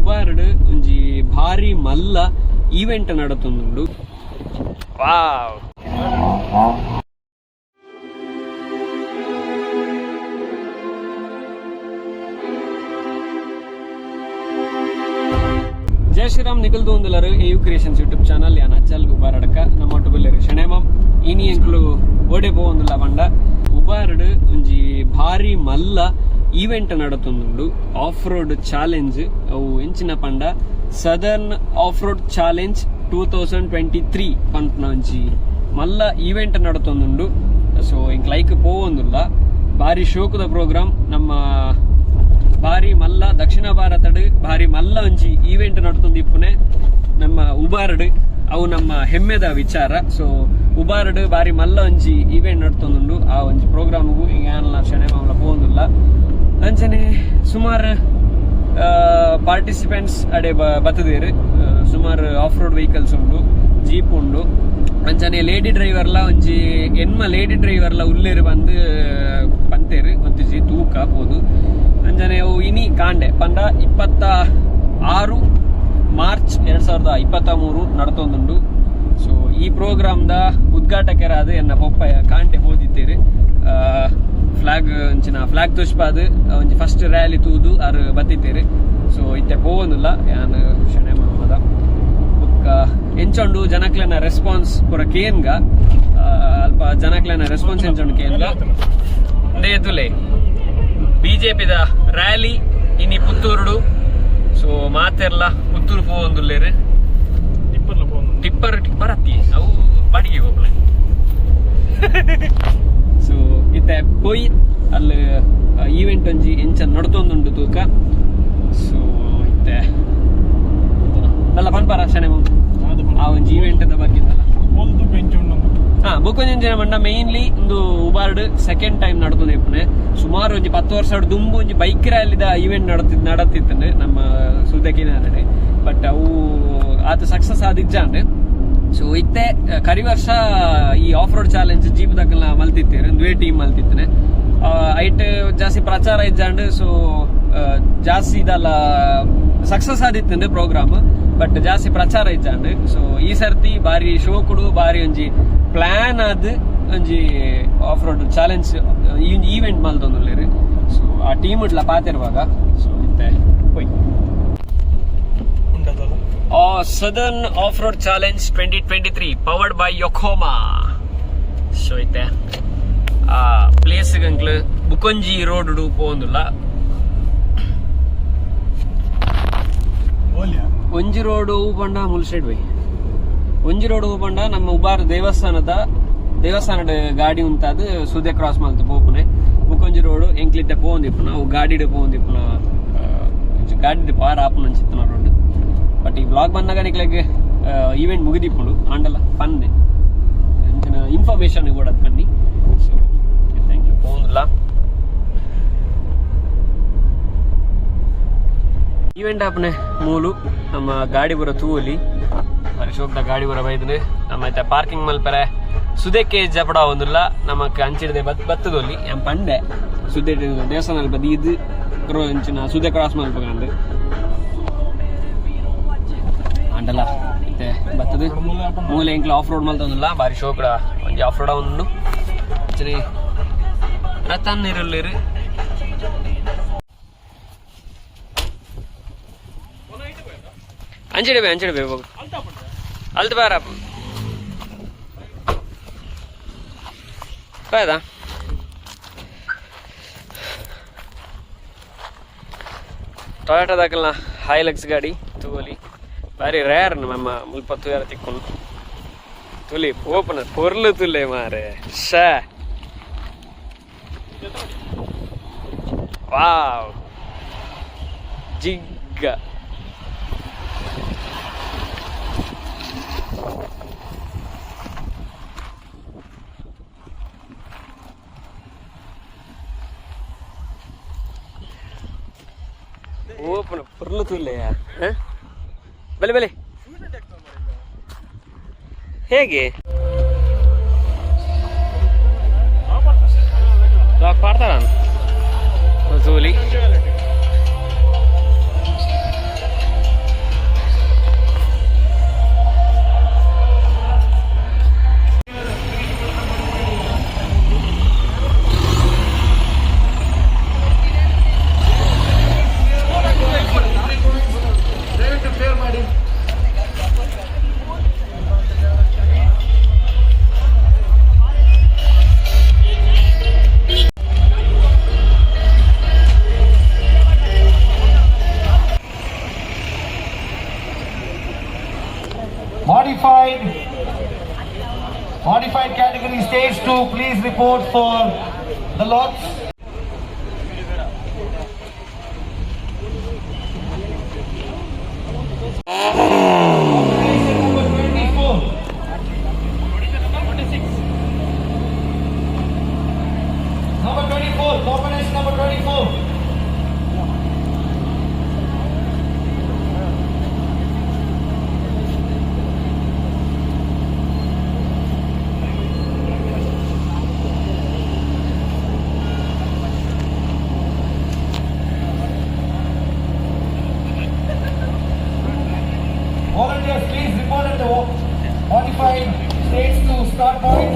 ಉಬಾರ್ಡ್ ಒಂಜಿ ಭಾರಿ ಮಲ್ಲ ಈವೆಂಟ್ ನಡತೊಂದುಂಡು. ವಾವ್ ಜೈ ಶ್ರೀರಾಮ್ ನಿಗಲ್ದು ಒಂದೆಲ್ಲರು EU ಕ್ರಿಯೇಷನ್ಸ್ ಯೂಟ್ಯೂಬ್ ಚಾನಲ್ ಯಾನ್ ಅಚಲ್ ಉಬಾರಡ್ಕ ನಮ್ಮ ಒಟ್ಟುಬಲ್ಲೆರು ಶಣೇಮಂ ಇನಿ ಎಂಕ್ಲು ಓಡೆ ಪೋವೊಂದುಲ್ಲ ಪಂಡ ಉಬಾರ್ಡ್ ಒಂಜಿ ಭಾರಿ ಮಲ್ಲ ಈವೆಂಟ್ ನಡತೊಂದುಂಡು. ಆಫ್ ರೋಡ್ ಚಾಲೆಂಜ್ ಅವು ಎಂಚಿನ ಪಂಡ ಸದರ್ನ್ ಆಫ್ ರೋಡ್ ಚಾಲೆಂಜ್ 2023 ಪಂಪ್ನ ಒಂಜಿ ಮಲ್ಲ ಈವೆಂಟ್ ನಡತೊಂದುಂಡು. ಸೊ ಇಂಕ್ ಲೈಕ್ ಪೋವೊಂದುಲ್ಲ ಭಾರಿ ಶೋಕದ ಪ್ರೋಗ್ರಾಮ್. ನಮ್ಮ ಭಾರಿ ಮಲ್ಲ ದಕ್ಷಿಣ ಭಾರತಡ್ ಭಾರಿ ಮಲ್ಲ ಒಂಜಿ ಈವೆಂಟ್ ನಡತೊಂದಿಪ್ಪುನೆ ನಮ್ಮ ಉಬಾರ್ಡ್ ಅವು ನಮ್ಮ ಹೆಮ್ಮೆದ ವಿಚಾರ. ಸೊ ಉಬಾರ್ಡ್ ಭಾರಿ ಮಲ್ಲ ಒಂಜಿ ಈವೆಂಟ್ ನಡತೊಂದುಂಡು. ಆ ಒಂಜಿ ಪ್ರೋಗ್ರಾಮ್ಗೂ ಈಗ ಕ್ಷಣೆ ಮಾಮೂಲ ಪೋವೊಂದುಲ್ಲ ಅಂಚನೆ ಸುಮಾರು ಪಾರ್ಟಿಸಿಪೆಂಟ್ಸ್ ಅಡೆ ಬತ್ತದೇರು. ಸುಮಾರು ಆಫ್ ರೋಡ್ ವೆಹಿಕಲ್ಸ್ ಉಂಡು, ಜೀಪ್ ಉಂಡು. ಅಂಚನೆ ಲೇಡಿ ಡ್ರೈವರ್ಲ ಒಂಜಿ ಎನ್ಮ ಲೇಡಿ ಡ್ರೈವರ್ಲ ಉಲ್ಲೇರು ಬಂದು ಪಂತೇರು ಗೊತ್ತಿಜಿ ತೂಕ ಪೋದು. ಅಂಚನೆ ಅವು ಇನಿ ಕಾಂಡೆ ಪಂಡ 26 ಮಾರ್ಚ್ 2023 ನಡತೊಂದುಂಡು. ಸೊ ಈ ಪ್ರೋಗ್ರಾಮ್ದ ಉದ್ಘಾಟಕರಾದ ಎನ್ನ ಪೊಪ್ಪ ಕಾಂಟೆ ಹೋದಿದ್ದೇರು. ಫ್ಲಾಗ್ ಒಂಚಿನ ಫ್ಲಾಗ್ ತುಷ್ಪಾದ ಒಂಜಿ ಫಸ್ಟ್ ರ್ಯಾಲಿ ತೂದು ಅರ್ ಬತ್ತಿದ್ದೇರು. ಸೊ ಇತ್ತೆ ಪೋವೊಂದುಲ್ಲ ಯಾನ್ ಶಣೆ ಮಹಮ್ಮದ ಬೊಕ್ಕ ಎಂಚೊಂಡು ಜನಕ್ಲೆನ ರೆಸ್ಪಾನ್ಸ್ ಪೂರ ಕೇನ್ಗ ಅಲ್ಪ ಜನಕ್ಲೆನ ರೆಸ್ಪಾನ್ಸ್ ಎಂಚೊಂಡು ಕೇನ್ಗ ನೇತುಲೆ ಬಿಜೆಪಿದ ರ್ಯಾಲಿ ಇನಿ ಪುತ್ತೂರುಡು. ಸೊ ಮಾತೆರ್ಲ ಪುತ್ತೂರು ಪೋವೊಂದುಲ್ಲೇರು. ಟಿಪ್ಪರ್ ಹತ್ತಿ ಅವು ಬಾಡಿಗೆ ಹೋಗ್ಲ. ಸೊ ಇತ್ತೆ ಪೋಯಿ ಅಲ್ಲಿ ಈವೆಂಟ್ ಒಂಜಿ ಎಂಚ ನಡ್ತೊಂದುಂಡು ತೂಕ. ಸೊ ಇತ್ತೆ ಎಲ್ಲ ಪನ್ಪಾರ ಶನೆ ಆ ಒಂಜಿ ಈವೆಂಟ್ ಬಗ್ಗೆ ಬೊಕೊಂಜನ ಮಂಡ ಮೇನ್ಲಿ ಒಂದು ಉಬಾರ್ಡ್ ಸೆಕೆಂಡ್ ಟೈಮ್ ನಡತೊಂದಿಪ್ಪುನೆ. ಸುಮಾರು ಒಂಜಿ 10 ವರ್ಷ ದುಂಬು ಒಂಜಿ ಬೈಕ್ ರ್ಯಾಲಿದ ಈವೆಂಟ್ ನಡತಿತ್ತಂಡು ನಮ್ಮ ಸುದಕಿನಾರಡೆ. ಬಟ್ ಅವು ಅದು ಸಕ್ಸಸ್ ಆದಿಜ್ಜಾಂಡ್. ಸೊ ಇತ್ತೆ ಕರಿ ವರ್ಷ ಈ ಆಫ್ ರೋಡ್ ಚಾಲೆಂಜ್ ಜೀಪ್ ದಕ್ಕಲ್ನ ಮಲ್ತಿತ್ತೇರು ದ್ವೇ ಟೀಮ್ ಮಲ್ತಿತ್ತನೆ ಐಟ್ ಜಾಸ್ತಿ ಪ್ರಚಾರ ಇಜ್ಜಾಂಡ್. ಸೊ ಜಾಸ್ತಿ ಇದಲ್ಲ ಸಕ್ಸಸ್ ಆದಿತ್ತಂಡು ಪ್ರೋಗ್ರಾಮ್, ಬಟ್ ಜಾಸ್ತಿ ಪ್ರಚಾರ ಇಜ್ಜಾಂಡ್. ಸೊ ಈ ಸರ್ತಿ ಬಾರಿ ಶೋಕುಡು ಬಾರಿ ಒಂಜಿ ಪ್ಲಾನ್ ಆದ್ ಒಂಜಿ ಆಫ್ ರೋಡ್ ಚಾಲೆಂಜ್ ಈವೆಂಟ್ ಮಲ್ತೊಂದುಲ್ಲೇರು. ಸೊ ಆ ಟೀಮ್ ಇಡ್ಲ ಪಾತಿರುವಾಗ ಸೊ ಇತ್ತೆ ಹೋಯ್ southern off road challenge 2023 powered by Yokohama. So ಇತ್ತೆ ಆ ಪ್ಲೇಸ್ ಗಂಕ್ಲು ಬುಕೊಂಜಿ ರೋಡ್ ಪೋವೊಂದುಲ್ಲ. ಒಂಜಿ ರೋಡ್ ಪಂಡ ಮುಲ್ ಸೈಡ್ ಬೈ ಒಂಜಿ ರೋಡ್ ಪಂಡ ನಮ್ಮ ಉಬಾರ್ ದೇವಸ್ಥಾನದ ಗಾಡಿ ಉಂತಾದ ಸುದೆ ಕ್ರಾಸ್ ಮಲ್ತ ಪೋಪುನೆ. ಬುಕೊಂಜಿ ರೋಡ್ ಎಂಕ್ಲಿತ್ತೆ ಪೋವೊಂದಿಪ್ಪುನ ಅವು ಗಾಡಿಡ್ ಪೋವೊಂದಿಪ್ಪುನ ಗಾಡಿಡ್ ಪಾರ ಆಪುನ ಅಂಚಿತ್ತನ ರೋಡ್. ಬಟ್ ಈ ಬ್ಲಾಗ್ ಬಂದಾಗ ನಿಕ್ಲೆಗ್ ಈವೆಂಟ್ ಮುಗಿದಿಪ್ಪುಂಡು ಆಂಡಲ ಪನ್ನೆ ಇನ್ಫಾರ್ಮೇಶನ್ ಕೂಡ ಬನ್ನಿ. ಸೊ ಥ್ಯಾಂಕ್ ಯು ಪೋವೊಂದುಲ್ಲ ಈವೆಂಟ್ ಆಪನೆ ಮೂಲು ನಮ್ಮ ಗಾಡಿ ಬರೋ ತೂಲಿ ಶೋಕ್ದ ಗಾಡಿ ಬರೋ ಬೈದನೆ ನಮ್ಮ ಐತೆ ಪಾರ್ಕಿಂಗ್ ಮಲ್ಪರೆ ಸುದೆಕ್ಕೆ ಜಪಡ ಒಂದಿಲ್ಲ ನಮಕ್ ಅಂಚಿಡದೆ ಬತ್ತದೊಲ್ಲಿ ಎಂ ಪಂಡೆ ಸುದ್ದೆ ದೇವಸ್ಥಾನ ಬದಿ ಇದು ಇಂಚಿನ ಸುದೆ ಕ್ರಾಸ್ ಮಲ್ಪಗಂಡು ಆಂಡಲ ಐತೆ ಬತ್ತದು ಮೂಲೆ ಇಂಕ್ಲ ಆಫ್ ರೋಡ್ ಮಲ್ತೊಂದಿಲ್ಲ ಬಾರಿ ಶೋಕಡ ಒಂಜಿ ಆಫ್ ರೋಡ್ ಉಂಡು ಅಂಚನೆ ರತನ್ ಇರಲ್ಲೇರು. ಅಂಚಿಡಬೇ ಹೋಗು ಅಲ್ತ ಬಾರ ಬಾಯ್ದಾ ಟೊಯೋಟೋದಾಕಲ್ನ ಹೈಲಕ್ಸ್ ಗಾಡಿ ತೂಲಿ ಬಾರಿ ರೇರ್ ನಮ್ಮ ಮುಲ್ಪತ್ತು ಯಾರ ತಿಕ್ಕೊಂಡು ತುಲಿ ಓಪನ ಪೊರ್ಲು ತುಲೆ ಮಾರೆ ಶಾ ವಾವ್ ಜಿಗ್ಗ ಓಪನ ಪೊರ್ಲು ತುಲೆ ಬಲೆ ಬಲೆ ಹೇಗೆ ಲಾಕ್ ಮಾಡ್ತಾರ ಜೋಲಿ stage 2, please report for the lots. Number 24, combination number 24. Volunteers, please report at the modified stage 2 start point.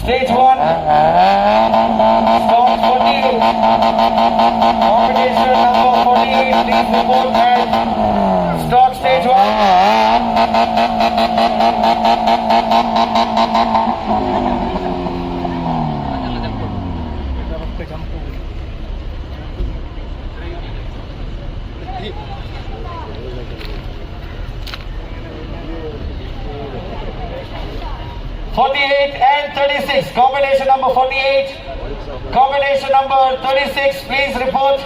Stage 1, stop 48, competition number 48, please report at stop stage 1. And 36, combination number 48, combination number 36, please report.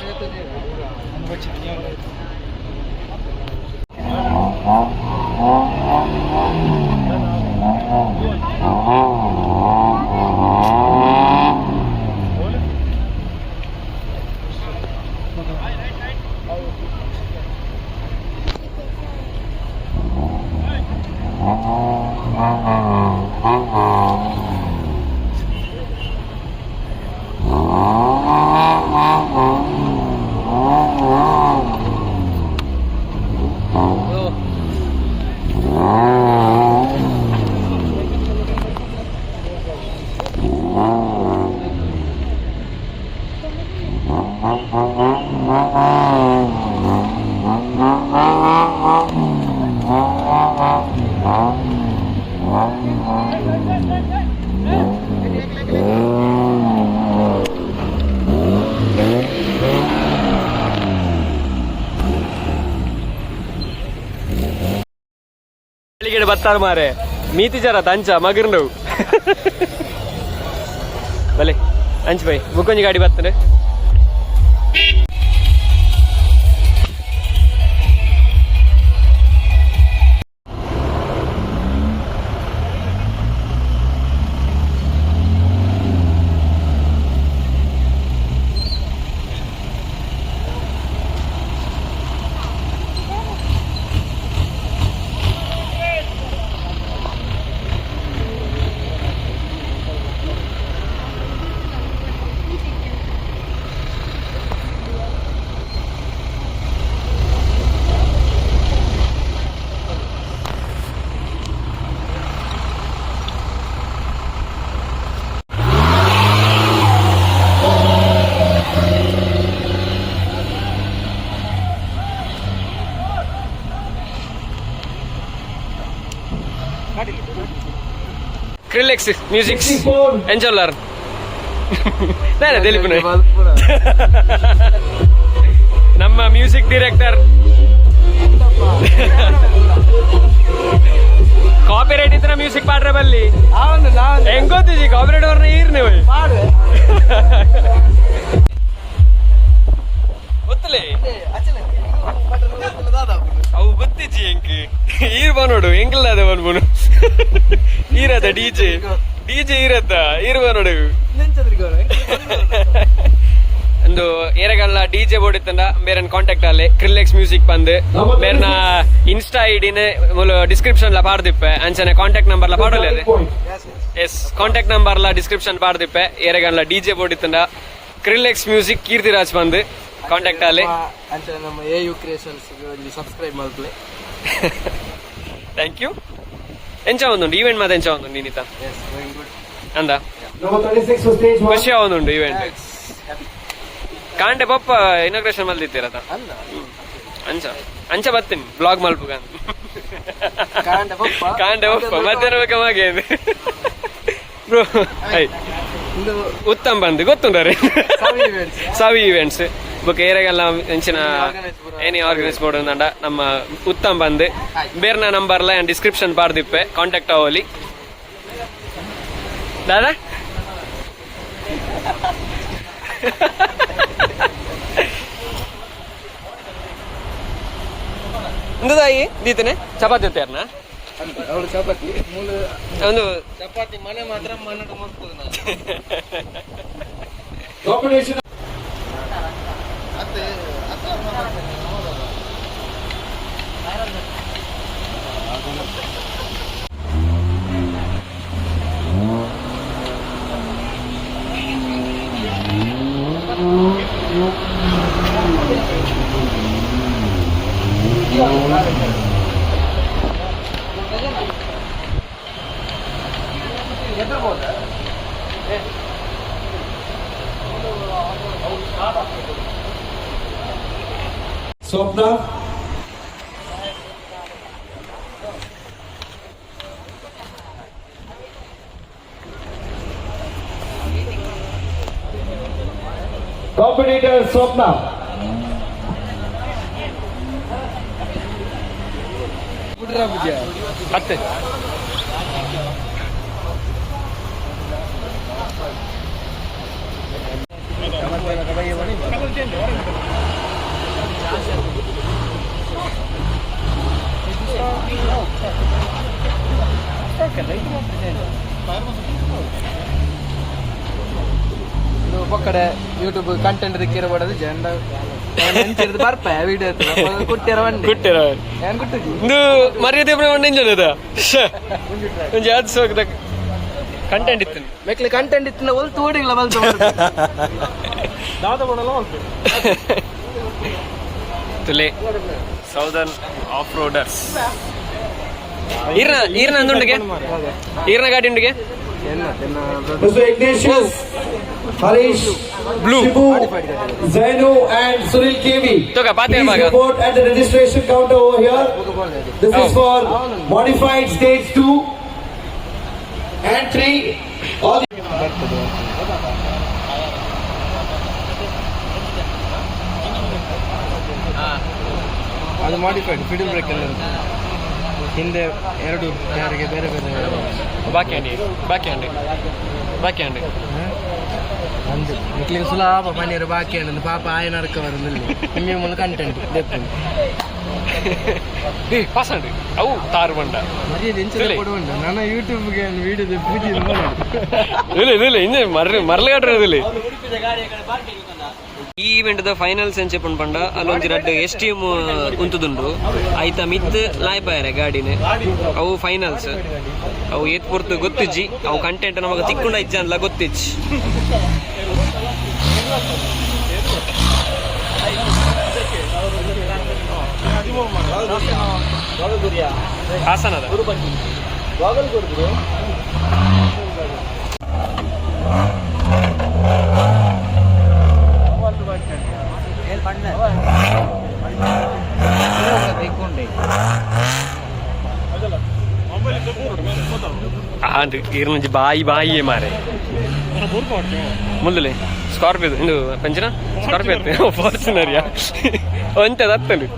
बत्तार मारे मीति जरा तंचा मगर भले अंच भाई वो कौन गाड़ी बत्तने Krillex music enjoy learn nana delipune namma music director copyright idra music paadra balli avunu ನಾನು ಹೆಂಗೋತಿಜಿ copyright ಅವರನ್ನ ಈರ್ನೆ ಹೋಯ್ ಪಾಡು ಗೊತ್ತಲೇ ಅಚಲೆ ದಾದಾ ಅವು ಗೊತ್ತಿಜಿ ಎಂಕಿ ಈರ್ ಬನೋಡು ಎಂಗಿಲ್ಲದ ಬನ್ಬುನು ಈರದ ಡಿಜೆ ಈರದ ಈರ್ ಬನೋಡು ಒಂದು ಏರೆಗಲ್ಲ ಡಿಜೆ ಬೋರ್ಡ್ ಇತ್ತಂಡ ಬೇರೆ ಕಾಂಟ್ಯಾಕ್ಟ್ ಅಲ್ಲಿ ಕ್ರಿಲ್ಲೆಕ್ಸ್ ಮ್ಯೂಸಿಕ್ ಬಂದು ಬೇರೆನ ಇನ್ಸ್ಟಾ ಐಡಿನ ಡಿಸ್ಕ್ರಿಪ್ಷನ್ ಲ ಪಾಡ್ದಿಪ್ಪೆ ಅಂಚನೆ ಕಾಂಟ್ಯಾಕ್ಟ್ ನಂಬರ್ ಲ ಪಾಡೋಲ್ಲ ಅದೇ ಎಸ್ ಕಾಂಟ್ಯಾಕ್ಟ್ ನಂಬರ್ ಲ ಡಿಸ್ಕ್ರಿಪ್ಷನ್ ಪಾಡ್ದಿಪ್ಪೆ ಏರೆಗಲ್ಲ ಡಿಜೆ ಬೋರ್ಡ್ ಇತ್ತಂಡ ಕ್ರಿಲ್ಲೆಕ್ಸ್ ಮ್ಯೂಸಿಕ್ ಕೀರ್ತಿರಾಜ್ ಬಂದು ಕಾಂಟ್ಯಾಕ್ಟ್ ಅಲ್ಲಿ ಅಂಚನೆ ನಮ್ಮ AU ಕ್ರಿಯೇಷನ್ಸ್ ಸಬ್ಸ್ಕ್ರೈಬ್ ಮಾಡ್ಕೊಳ್ಳಿ. Thank you. ಎಂಚ ಒಂದುಂಡು ಈವೆಂಟ್ ಮಾತ್ರ ಎಂಚ ಒಂದುಂಡು ನೀನಿತ ಅಂದ ಖುಷಿ ಒಂದುಂಡು ಈವೆಂಟ್ ಕಾಂಡೆ ಪಪ್ಪ ಇನಾಗ್ರೇಷನ್ ಮಲ್ದಿತ್ತೀರತ ಅಂಚ ಅಂಚ ಬರ್ತೀನಿ ಬ್ಲಾಗ್ ಮಲ್ಪುಗ ಕಾಂಡೆ ಪಪ್ಪ ಮಧ್ಯಾಹ್ನ ಬೇಕ ಮಗೆ ಬ್ರೋ ಉತ್ತಮ್ ಬಂದು ಗೊತ್ತುಂಡ್ರಿ ಸಾವಿ ಇವೆಂಟ್ಸ್ ಬುಕ್ ಏರಿಯಾಗೆಲ್ಲ ಹೆಂಚಿನ ಏನೇ ಆರ್ಗನೈಸ್ ಮಾಡೋದಂಡ ನಮ್ಮ ಉತ್ತಮ್ ಬಂದು ಬೇರೆನ ನಂಬರ್ಲ ಡಿಸ್ಕ್ರಿಪ್ಷನ್ ಪಾಡ್ದಿಪ್ಪೆ ಕಾಂಟ್ಯಾಕ್ಟ್ ಆಗೋಲಿ ದಾದಾ ಇಂದಾಯಿ ದೀತನೆ ಚಪಾತಿ ಹೊತ್ತಾರನ ಒಂದು ಚಪಾತಿ ಮನೆ ಮಾತ್ರ ಮನೆ ಮಾಡ್ಬೋದು Swapna. Competitor Swapna. ಹತ್ತೆ ಒಕ್ಕಡೆ ಯೂಟ್ಯೂಬ್ ಕಂಟೆಂಟ್ ದಿಕ್ಕಿರಬಾರದು ಜೆಂಡ ಬರ್ಪ ವಿಡಿಯೋ ಕುಟ್ಟಿರ ಕುಟ್ಟಿರ ಏನ್ ಕುಟ್ಟಿದ್ದಿ ಇಂದು ಮರ್ಯಾದೆ ಒಂದೆಂಜನದ ಒಂಜಿ ಯಾವ್ದು ಸೋಗದ ಕಂಟೆಂಟ್ ಇತ್ತು ಮೆಕ್ಲಿ ಕಂಟೆಂಟ್ ಇತ್ತು ಒಲ್ತು ಓಡಿಲ್ಲ ಬಲ್ತು ದಾದ ಕೊಡಲ್ಲ ತುಲೆ ಸೌದರ್ನ್ ಆಫ್ ರೋಡರ್ಸ್ ಈರ್ನ ಅಂದುಂಡಿಗೆ ಈರ್ನ ಗಾಡಿ ಉಂಡಿಗೆ Mr. Ignatius, Harish, Blue, Shibu, Zainu and Sunil KV. Please report at the registration counter over here. This is for modified stage 2 and 3. All ಅದು ಮಾಡಿಫೈಡ್ ಫಿಡಲ್ ಬ್ರೇಕ್ ಎಲ್ಲ ಹಿಂದೆ ಎರಡು ಯಾರಿಗೆ ಬೇರೆ ಬೇರೆ ಬಾಕಿ ಅಂದು ಮಕ್ಳಿಗೆ ಸುಲಭ ಮನೆಯವರು ಬಾಕಿ ಅಂದು ಪಾಪ ಆಯನ ಅರ್ಕ ಬರೋದಿಲ್ಲ ನಿಮಗೆ ಮೂಲಕ ಕಂಟೆಂಟ್ ಪಾಸಂಡ್ ಅವು ತಾರು ಬಂಡ ಮರ್ಯಾದೆ ಕೊಡುವಂಡ ನಾನು ಯೂಟ್ಯೂಬ್ಗೆ ವಿಡಿಯೋದ ಪೂಜೆ ಇಲ್ಲ ಮರಳಗಾಡ್ರದಿಲ್ಲ ಈ ಇವೆಂಟ್ ಫೈನಲ್ಸ್ ಎಂಚೆ ಪಂಡ ಅಲ್ಲೊಂಜಿ ರಡ್ಡ್ STM ಉಂತುದುಂಡು ಐತ ಮಿತ್ ಲಾಯ್ಪಾಯರೆ ಗಾಡಿನೇ ಅವು ಫೈನಲ್ಸ್ ಅವು ಏತ್ ಪೊರ್ತು ಗೊತ್ತಿಜ್ಜಿ ಅವು ಕಂಟೆಂಟ್ ನಮಗೆ ತಿಕ್ಕೊಂಡ ಇಜ್ಜ ಅಂದ್ಲ ಗೊತ್ತಿಜ್ಜಿ ಹಾಸನದ ಬಾಯಿ ಮಾರೆ ಮುಂದಲೆ ಸ್ಕಾರ್ಪಿಯೋ ಇಂದು ಪಂಚನ ಸ್ಕಾರ್ಪಿಯೋ ಫಾರ್ಚುನರ್ಯಾ ಅಂತೆದ ಹತ್ತಲು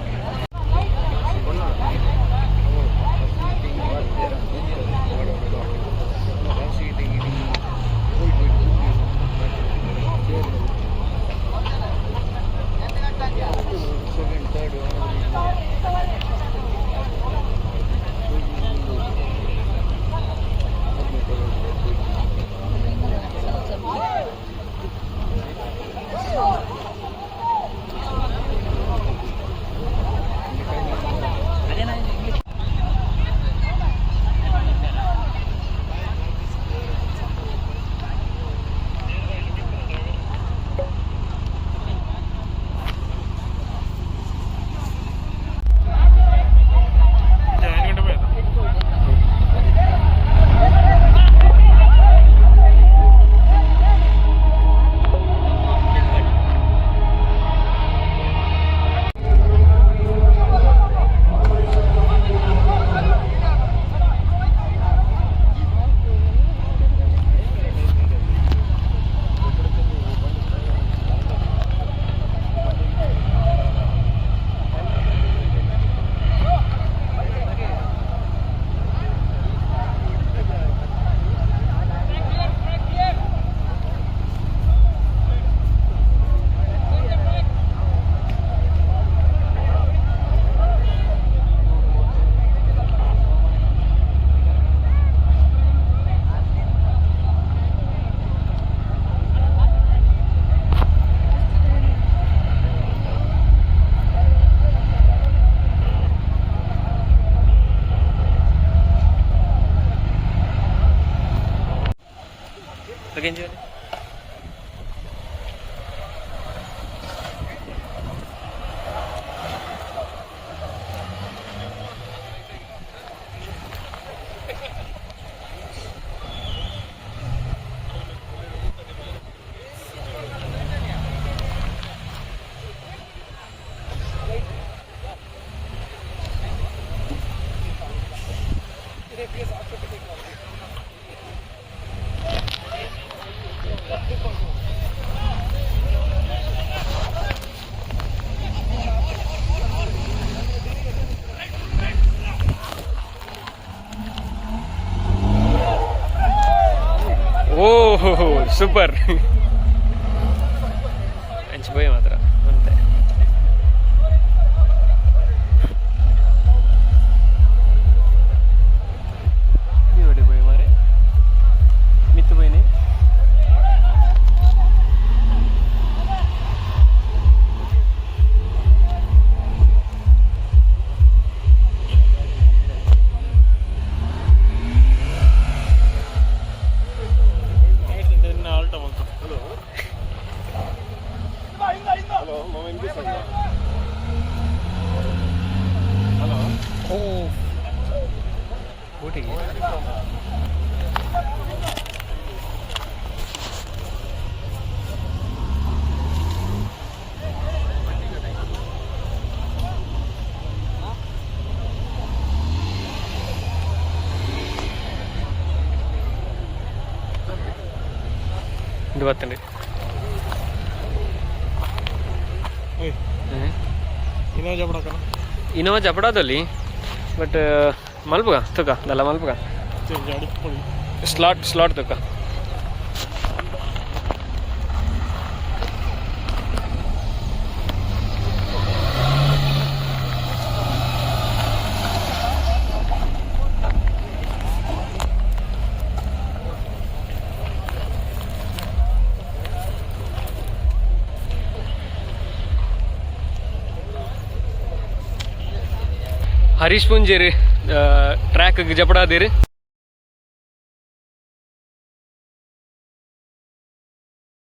kenji సూపర్ మంచిపోయి మాత్రం అంతే ఓడిపోయి మరి మిత్తిపోయినాయి ഇത് പത്തുണ്ട് इनोवा जपड़ा तो ली बट मलपुगा तो का दला मलपुगा स्लॉट तो का हरीश पुंजेरी ट्रैक जपड़ा देर